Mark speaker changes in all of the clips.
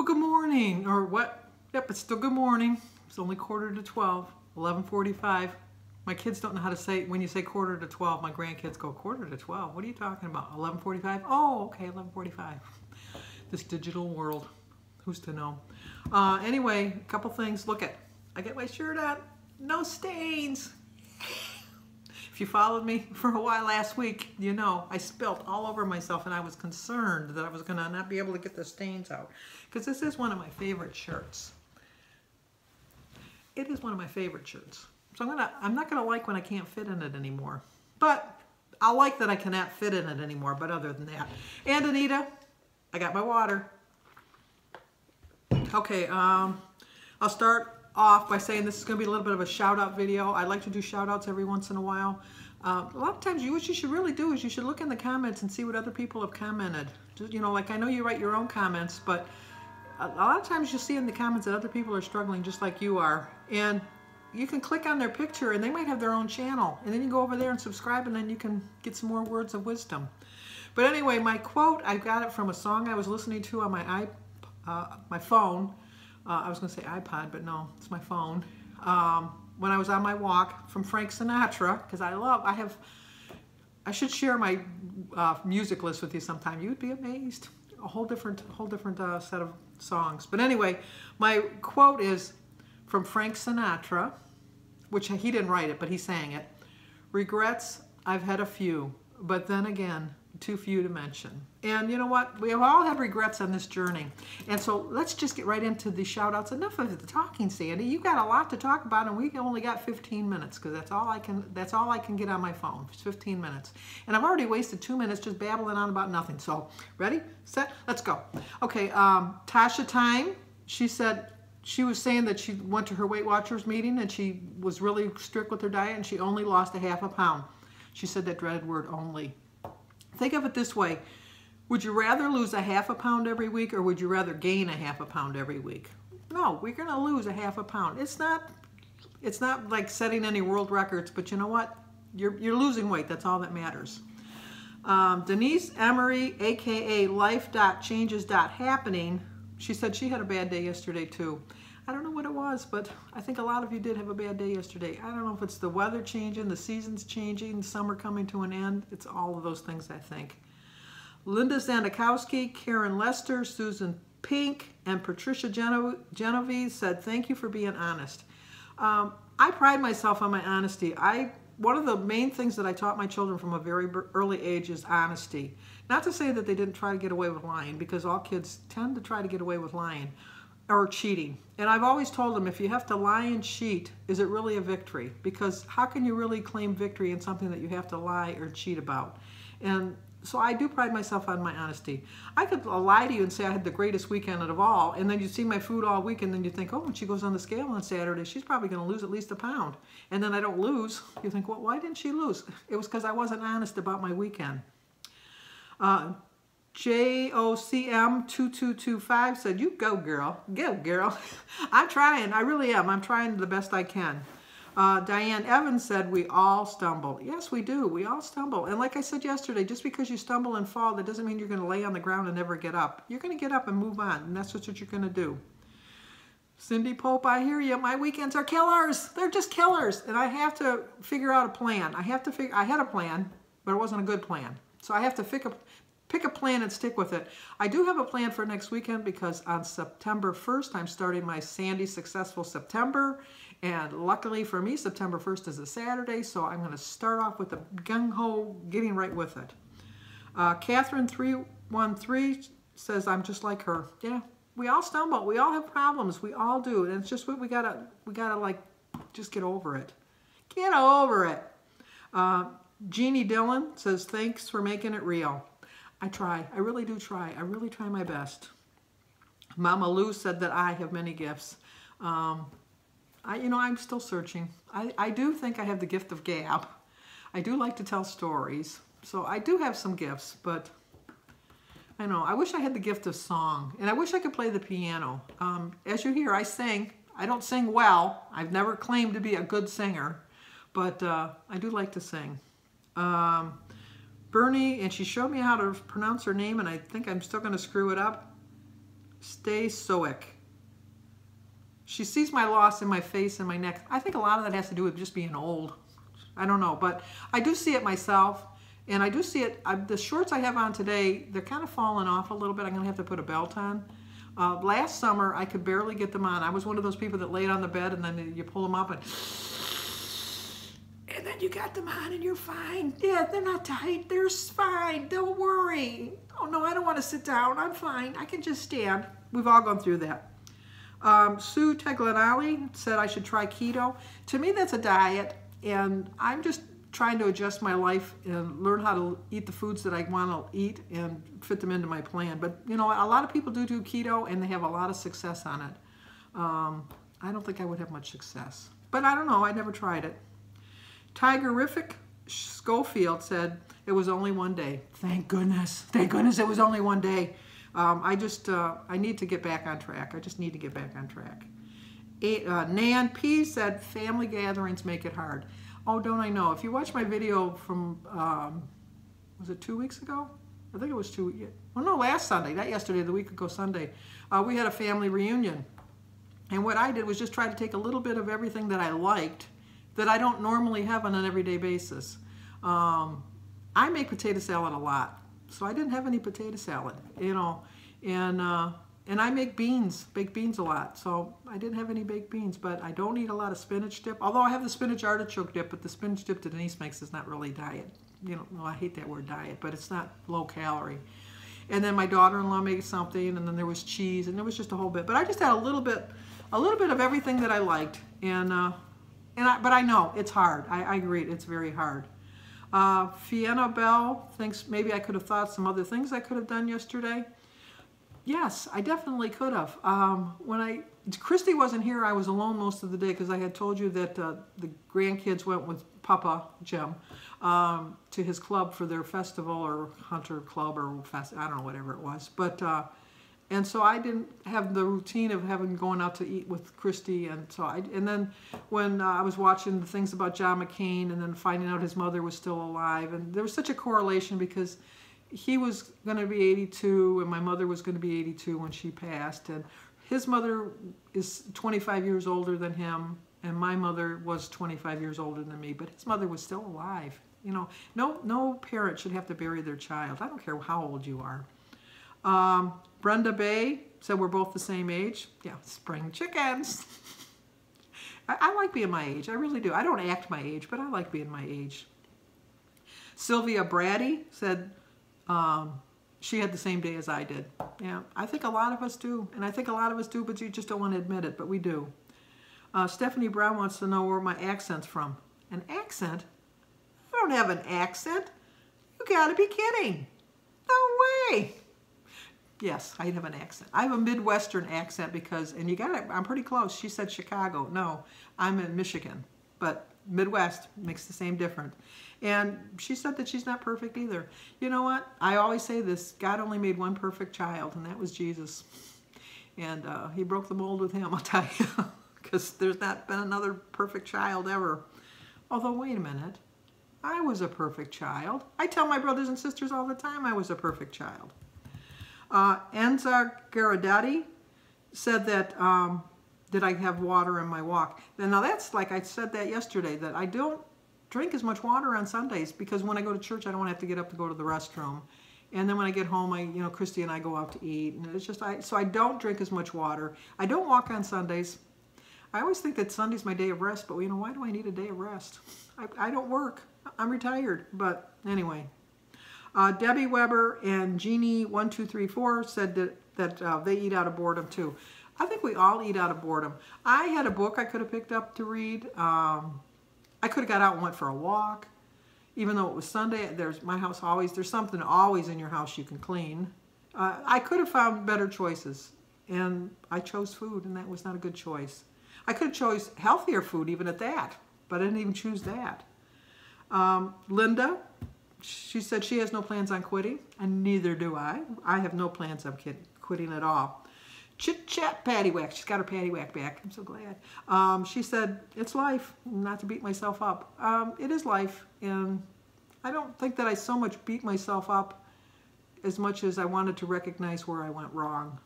Speaker 1: Well, good morning, or what? Yep, it's still good morning. It's only 11:45, 11:45. My kids don't know how to say, when you say 11:45, my grandkids go, 11:45? What are you talking about? 11:45? Oh, okay, 11:45. This digital world, who's to know? Anyway, a couple things. Look at, I get my shirt on. No stains. If you followed me for a while last week, you know I spilt all over myself and I was concerned that I was going to not be able to get the stains out. Because this is one of my favorite shirts. It is one of my favorite shirts. So I'm not going to like when I can't fit in it anymore. But I'll like that I cannot fit in it anymore, but other than that. And Anita, I got my water. Okay, I'll start off by saying this is going to be a little bit of a shout out video. I like to do shout outs every once in a while. A lot of times what you should really do is you should look in the comments and see what other people have commented. Just, you know, like I know you write your own comments, but a lot of times you'll see in the comments that other people are struggling just like you are. And you can click on their picture and they might have their own channel. And then you go over there and subscribe and then you can get some more words of wisdom. But anyway, my quote, I got it from a song I was listening to on my phone. I was going to say iPod, but no, it's my phone. When I was on my walk, from Frank Sinatra, because I should share my music list with you sometime. You'd be amazed. A whole different set of songs. But anyway, my quote is from Frank Sinatra, which he didn't write it, but he sang it. Regrets, I've had a few, but then again, too few to mention. And you know what? We have all had regrets on this journey. And so let's just get right into the shout outs. Enough of the talking, Sandy. You've got a lot to talk about and we only got 15 minutes because that's all I can get on my phone. It's 15 minutes. And I've already wasted 2 minutes just babbling on about nothing. So ready, set, let's go. Okay, Tasha Time, she said she was saying that she went to her Weight Watchers meeting and she was really strict with her diet and she only lost a half a pound. She said that dreaded word, only. Think of it this way. Would you rather lose a half a pound every week or would you rather gain a half a pound every week? No, we're going to lose a half a pound. It's not like setting any world records, but you know what? You're losing weight. That's all that matters. Denise Emery, aka life.changes.happening, she said she had a bad day yesterday too. I don't know what it was, but I think a lot of you did have a bad day yesterday. I don't know if it's the weather changing, the seasons changing, summer coming to an end. It's all of those things, I think. Linda Zandakowski, Karen Lester, Susan Pink, and Patricia Genovese said, thank you for being honest. I pride myself on my honesty. One of the main things that I taught my children from a very early age is honesty. Not to say that they didn't try to get away with lying, because all kids tend to try to get away with lying. Or cheating. And I've always told them, if you have to lie and cheat, is it really a victory? Because how can you really claim victory in something that you have to lie or cheat about? And so I do pride myself on my honesty. I could lie to you and say I had the greatest weekend of all, and then you see my food all week, and then you think, oh, when she goes on the scale on Saturday, she's probably going to lose at least a pound. And then I don't lose. You think, well, why didn't she lose? It was because I wasn't honest about my weekend. JOCM2225 said, you go girl, go girl. I'm trying, I really am. I'm trying the best I can. Diane Evans said, we all stumble. Yes, we do. We all stumble. And like I said yesterday, just because you stumble and fall, that doesn't mean you're going to lay on the ground and never get up. You're going to get up and move on, and that's what you're going to do. Cindy Pope, I hear you. My weekends are killers. They're just killers. And I have to figure out a plan. I had a plan, but it wasn't a good plan. So I have to pick a plan and stick with it. I do have a plan for next weekend because on September 1st, I'm starting my Sandy Successful September. And luckily for me, September 1st is a Saturday, so I'm going to start off with a gung-ho, getting right with it. Catherine313 says, I'm just like her. Yeah, we all stumble. We all have problems. We all do. And it's just what we gotta like, just get over it. Get over it. Jeannie Dillon says, thanks for making it real. I try. I really do try. I really try my best. Mama Lou said that I have many gifts. I'm still searching. I do think I have the gift of gab. I do like to tell stories. So I do have some gifts, but I know. I wish I had the gift of song. And I wish I could play the piano. As you hear, I sing. I don't sing well. I've never claimed to be a good singer. But I do like to sing. Bernie, and she showed me how to pronounce her name, and I think I'm still going to screw it up. Stay stoic. She sees my loss in my face and my neck. I think a lot of that has to do with just being old. I don't know, but I do see it myself, and I do see it. The shorts I have on today, they're kind of falling off a little bit. I'm going to have to put a belt on. Last summer, I could barely get them on. I was one of those people that laid on the bed, and then you pull them up, and then you got them on, and you're fine. Yeah, they're not tight. They're fine. Don't worry. Oh, no, I don't want to sit down. I'm fine. I can just stand. We've all gone through that. Sue Teglanali said I should try keto. To me, that's a diet, and I'm just trying to adjust my life and learn how to eat the foods that I want to eat and fit them into my plan. But, you know, a lot of people do keto, and they have a lot of success on it. I don't think I would have much success. But I don't know. I never tried it. Tigerific Schofield said it was only one day. Thank goodness. Thank goodness it was only one day. I need to get back on track. I just need to get back on track. Nan P said family gatherings make it hard. Oh, don't I know? If you watch my video from, was it 2 weeks ago? I think it was well, no, last Sunday, not yesterday, the week ago Sunday. We had a family reunion. And what I did was just try to take a little bit of everything that I liked that I don't normally have on an everyday basis. I make potato salad a lot. So I didn't have any potato salad, you know, and I make baked beans a lot. So I didn't have any baked beans, but I don't eat a lot of spinach dip. Although I have the spinach artichoke dip, but the spinach dip that Denise makes is not really diet. You know, well, I hate that word diet, but it's not low calorie. And then my daughter-in-law made something, and then there was cheese, and there was just a whole bit. But I just had a little bit of everything that I liked, but I know it's hard. I agree, it's very hard. Fiona Bell thinks maybe I could have thought some other things I could have done yesterday. Yes, I definitely could have. Christy wasn't here, I was alone most of the day because I had told you that the grandkids went with Papa Jim to his club for their festival or hunter club or fest, I don't know, whatever it was. But and so I didn't have the routine of going out to eat with Christy, and then when I was watching the things about John McCain, and then finding out his mother was still alive, and there was such a correlation because he was going to be 82, and my mother was going to be 82 when she passed, and his mother is 25 years older than him, and my mother was 25 years older than me, but his mother was still alive. You know, no parent should have to bury their child. I don't care how old you are. Brenda Bay said we're both the same age. Yeah, spring chickens. I like being my age. I really do. I don't act my age, but I like being my age. Sylvia Brady said she had the same day as I did. Yeah, I think a lot of us do. And I think a lot of us do, but you just don't want to admit it, but we do. Stephanie Brown wants to know where my accent's from. An accent? I don't have an accent. You gotta be kidding. No way. Yes, I have an accent. I have a Midwestern accent and you got it, I'm pretty close. She said Chicago. No, I'm in Michigan, but Midwest makes the same difference. And she said that she's not perfect either. You know what? I always say this, God only made one perfect child, and that was Jesus. And he broke the mold with him, I'll tell you, because there's not been another perfect child ever. Although, wait a minute, I was a perfect child. I tell my brothers and sisters all the time I was a perfect child. Enza Garadati said that did I have water in my walk? Now that's like I said that yesterday, that I don't drink as much water on Sundays because when I go to church I don't have to get up to go to the restroom. And then when I get home, Christy and I go out to eat, and it's just so I don't drink as much water. I don't walk on Sundays. I always think that Sunday's my day of rest, but why do I need a day of rest? I don't work. I'm retired, but anyway. Debbie Weber and Jeannie1234 said that they eat out of boredom too. I think we all eat out of boredom. I had a book I could have picked up to read. I could have got out and went for a walk. Even though it was Sunday, there's something always in your house you can clean. I could have found better choices, and I chose food, and that was not a good choice. I could have chose healthier food even at that, but I didn't even choose that. Linda, she said she has no plans on quitting, and neither do I. I have no plans on quitting at all. Chit Chat Paddywhack, she's got her paddywhack back. I'm so glad. She said, it's life, not to beat myself up. It is life, and I don't think that I so much beat myself up as much as I wanted to recognize where I went wrong.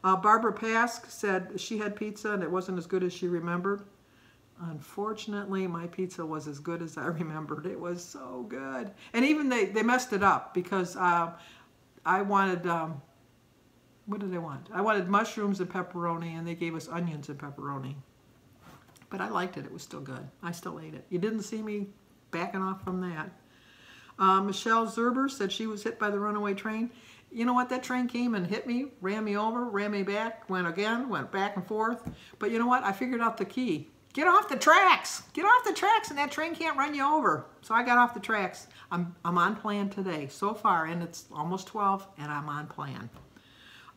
Speaker 1: Barbara Pask said she had pizza and it wasn't as good as she remembered. Unfortunately, my pizza was as good as I remembered. It was so good. And even they messed it up because I wanted, what did I want? I wanted mushrooms and pepperoni, and they gave us onions and pepperoni. But I liked it. It was still good. I still ate it. You didn't see me backing off from that. Michelle Zerber said she was hit by the runaway train. You know what? That train came and hit me, ran me over, ran me back, went again, went back and forth. But you know what? I figured out the key. Get off the tracks. Get off the tracks, and that train can't run you over. So I got off the tracks. I'm on plan today so far, and it's almost 12, and I'm on plan.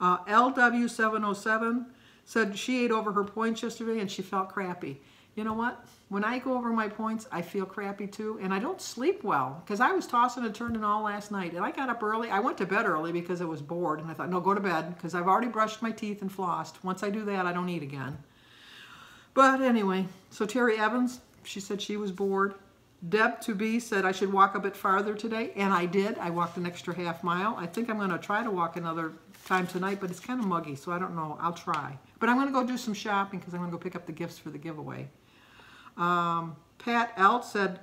Speaker 1: LW707 said she ate over her points yesterday, and she felt crappy. You know what? When I go over my points, I feel crappy too, and I don't sleep well because I was tossing and turning all last night, and I got up early. I went to bed early because I was bored, and I thought, no, go to bed because I've already brushed my teeth and flossed. Once I do that, I don't eat again. But anyway, so Terry Evans, she said she was bored. Deb to be said I should walk a bit farther today, and I did. I walked an extra half mile. I think I'm going to try to walk another time tonight, but it's kind of muggy, so I don't know. I'll try. But I'm going to go do some shopping because I'm going to go pick up the gifts for the giveaway. Pat Elt said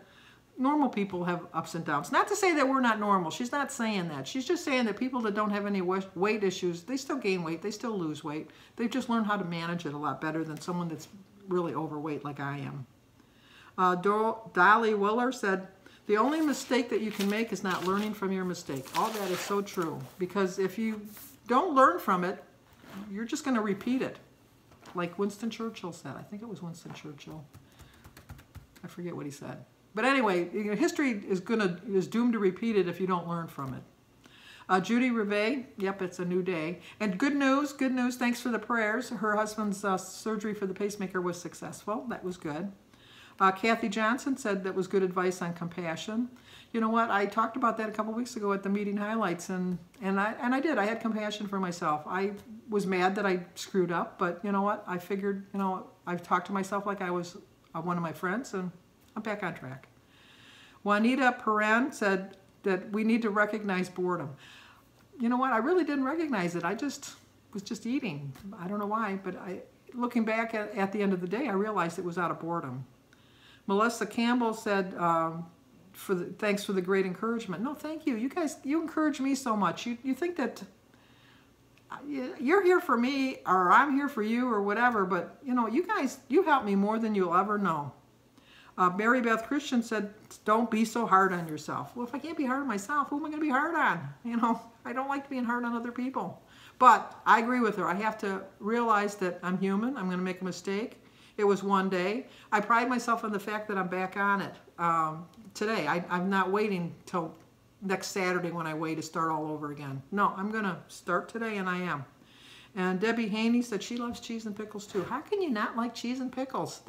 Speaker 1: normal people have ups and downs. Not to say that we're not normal. She's not saying that. She's just saying that people that don't have any weight issues, they still gain weight. They still lose weight. They've just learned how to manage it a lot better than someone that's really overweight like I am. Dolly Willer said, the only mistake that you can make is not learning from your mistake. All that is so true. Because if you don't learn from it, you're just going to repeat it. Like Winston Churchill said. I think it was Winston Churchill. I forget what he said. But anyway, history is doomed to repeat it if you don't learn from it. Judy Rivet, yep, it's a new day. And good news, thanks for the prayers. Her husband's surgery for the pacemaker was successful. That was good. Kathy Johnson said that was good advice on compassion. You know what? I talked about that a couple weeks ago at the meeting highlights, and I did. I had compassion for myself. I was mad that I screwed up, but you know what? I figured, you know, I've talked to myself like I was one of my friends, and I'm back on track. Juanita Perrin said that we need to recognize boredom. You know what? I really didn't recognize it. I was just eating. I don't know why, but looking back at the end of the day, I realized it was out of boredom. Melissa Campbell said, thanks for the great encouragement. No, thank you. You guys, you encourage me so much. You think that you're here for me, or I'm here for you, or whatever, but you know, you guys, you help me more than you'll ever know. Mary Beth Christian said, don't be so hard on yourself. Well, if I can't be hard on myself, who am I going to be hard on? You know, I don't like being hard on other people. But I agree with her. I have to realize that I'm human. I'm going to make a mistake. It was one day. I pride myself on the fact that I'm back on it today. I'm not waiting till next Saturday when I weigh to start all over again. No, I'm going to start today, and I am. And Debbie Haney said she loves cheese and pickles too. How can you not like cheese and pickles?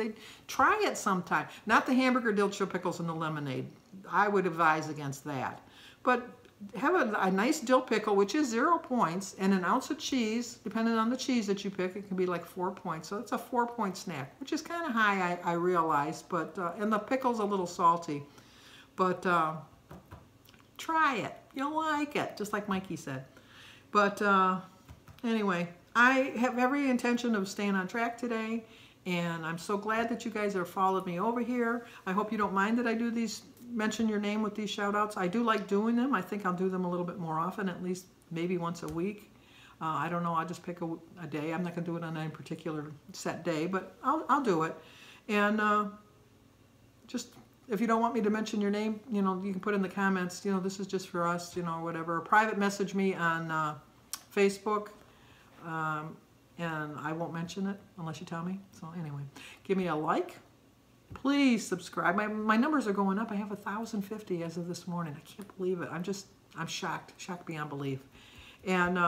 Speaker 1: Try it sometime. Not the hamburger dill chill pickles and the lemonade. I would advise against that. But have a nice dill pickle, which is 0 points, and an ounce of cheese, depending on the cheese that you pick, it can be like 4 points. So it's a 4-point snack, which is kind of high, I realize. But and the pickle's a little salty. But try it. You'll like it, just like Mikey said. But anyway, I have every intention of staying on track today, and I'm so glad that you guys have followed me over here. I hope you don't mind that I do these, mention your name with these shout outs. I do like doing them. I think I'll do them a little bit more often, at least maybe once a week. I don't know, I'll just pick a day. I'm not going to do it on any particular set day, but I'll do it. And just, if you don't want me to mention your name, you know, you can put in the comments, you know, this is just for us, you know, or whatever. Private message me on Facebook. And I won't mention it unless you tell me. So anyway, give me a like. Please subscribe. My numbers are going up. I have 1,050 as of this morning. I can't believe it. I'm shocked beyond belief. And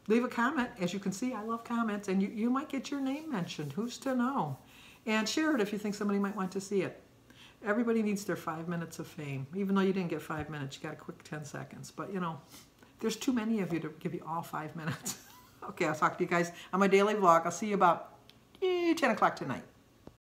Speaker 1: leave a comment. As you can see, I love comments, and you might get your name mentioned. Who's to know? And share it if you think somebody might want to see it. Everybody needs their 5 minutes of fame. Even though you didn't get 5 minutes, you got a quick 10 seconds. But you know, there's too many of you to give you all 5 minutes. Okay, I'll talk to you guys on my daily vlog. I'll see you about 10 o'clock tonight.